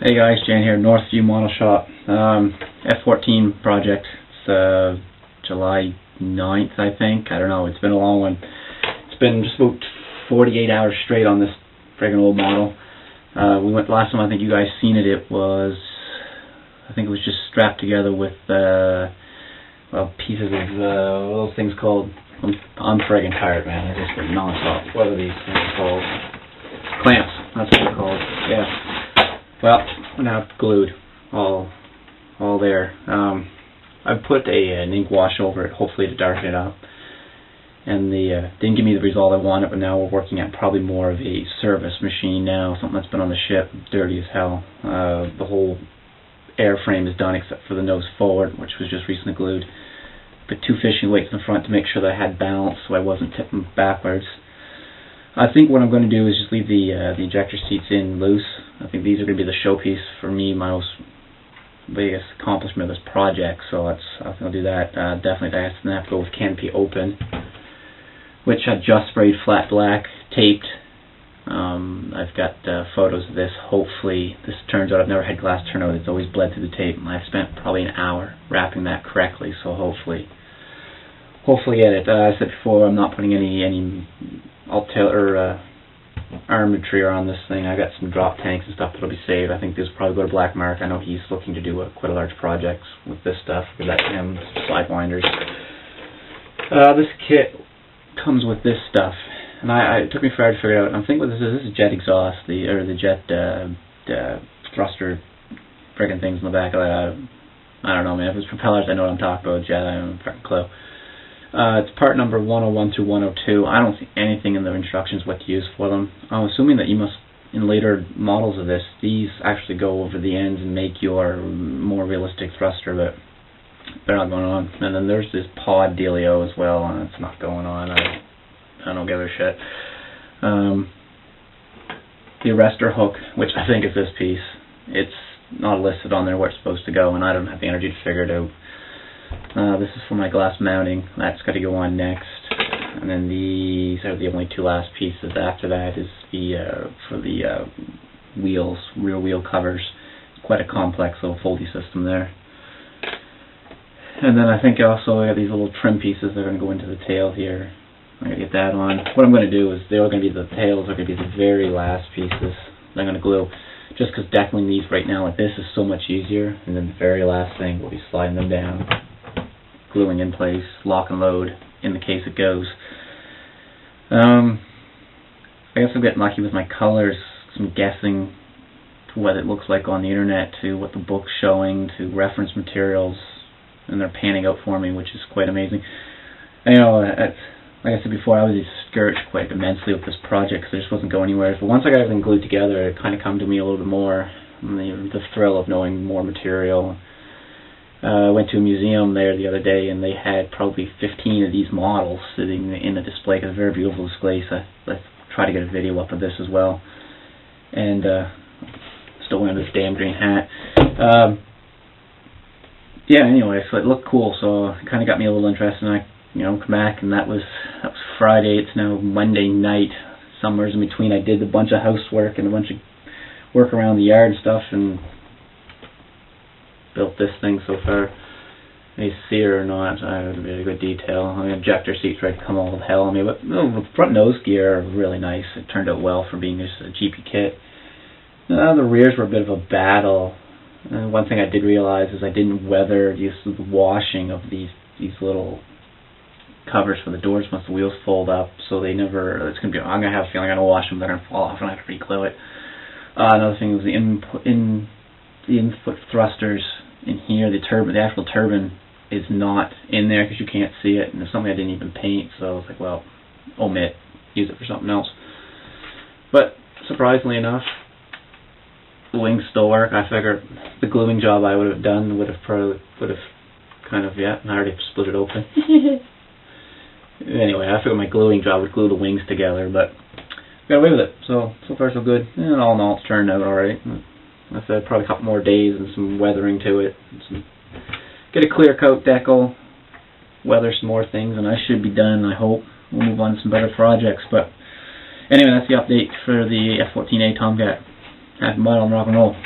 Hey guys, Jan here, Northview Model Shop. F-14 project. It's July 9th, I think. I don't know, it's been a long one. It's been just about 48 hours straight on this friggin' old model. We went last time, I think you guys seen it, it was just strapped together with pieces of, what are those things called? I'm friggin' tired, man. I just been non-stop. What are these things called? Clamps, that's what they're called. Yeah. Well, now glued, all there. I've put an ink wash over it, hopefully to darken it up. And didn't give me the result I wanted, but now we're working at probably more of a service machine now, something that's been on the ship, dirty as hell. The whole airframe is done except for the nose forward, which was just recently glued. Put two fishing weights in front to make sure that I had balance so I wasn't tipping backwards. I think what I'm going to do is just leave the ejector seats in loose. I think these are going to be the showpiece for me, my most biggest accomplishment of this project, so I think I'll do that. Definitely I have to go with canopy open, which I just sprayed flat black, taped. I've got photos of this. Hopefully this turns out. I've never had glass turn out. It's always bled through the tape, and I've spent probably an hour wrapping that correctly, so hopefully get it. I said before, I'm not putting any armature on this thing. I got some drop tanks and stuff that'll be saved. I think this will probably go to Black Mark. I know he's looking to do quite a large project with this stuff. We let him sidewinders. This kit comes with this stuff, and it took me forever to figure it out. I'm thinking what this is. This is jet exhaust, the jet thruster friggin' things in the back of that. I don't know, man. If it's propellers, I know what I'm talking about. Jet, I don't have a fucking clue. It's part number 101 through 102. I don't see anything in the instructions what to use for them. I'm assuming that you must, in later models of this, these actually go over the ends and make your more realistic thruster, but they're not going on. And then there's this pod dealio as well, and it's not going on. I don't give a shit. The arrestor hook, which I think is this piece, it's not listed on there where it's supposed to go, and I don't have the energy to figure it out. This is for my glass mounting. That's got to go on next, and then these are the only two last pieces. After that is for the wheels, rear wheel covers. Quite a complex little foldy system there. And then I think also I got these little trim pieces that are going to go into the tail here. I'm going to get that on. What I'm going to do is they're going to be the tails are going to be the very last pieces I'm going to glue. Just because deckling these right now like this is so much easier, and then the very last thing will be sliding them down, gluing in place, lock and load in the case it goes. I guess I'm getting lucky with my colors, some guessing to what it looks like on the internet, to what the book's showing, to reference materials, and they're panning out for me, which is quite amazing. And, like I said before, I was discouraged quite immensely with this project because I just wasn't going anywhere. But once I got everything glued together, it kind of come to me a little bit more, the thrill of knowing more material. I went to a museum there the other day, and they had probably 15 of these models sitting in a display. It's a very beautiful display, so let's try to get a video up of this as well. And still wearing this damn green hat. Yeah, anyway, so it looked cool, so it kind of got me a little interested, and I come back, and that was Friday. It's now Monday night. Somewhere in between, I did a bunch of housework and a bunch of work around the yard and stuff, and built this thing so far. You see it or not, I have a really good detail. I mean, ejector seats right come all to hell. I mean, but the front nose gear are really nice. It turned out well for being just a GP kit. The rears were a bit of a battle. One thing I did realize is I didn't weather the washing of these little covers for the doors once the wheels fold up, so they never. I'm gonna have a feeling I'm gonna wash them. They're gonna fall off, and I have to re-glue it. Another thing was the input thrusters in here. The actual turbine is not in there because you can't see it, and it's something I didn't even paint. So I was like, well, omit, use it for something else. But surprisingly enough, the wings still work. I figured the gluing job I would have done would have kind of I already split it open. Anyway, I figured my gluing job would glue the wings together, but got away with it. So far so good. And all in all, it's turned out alright. I said probably a couple more days and some weathering to it. Get a clear coat decal, weather some more things, and I should be done, I hope. We'll move on to some better projects. But anyway, that's the update for the F-14a Tomcat. Happy model and rock and roll.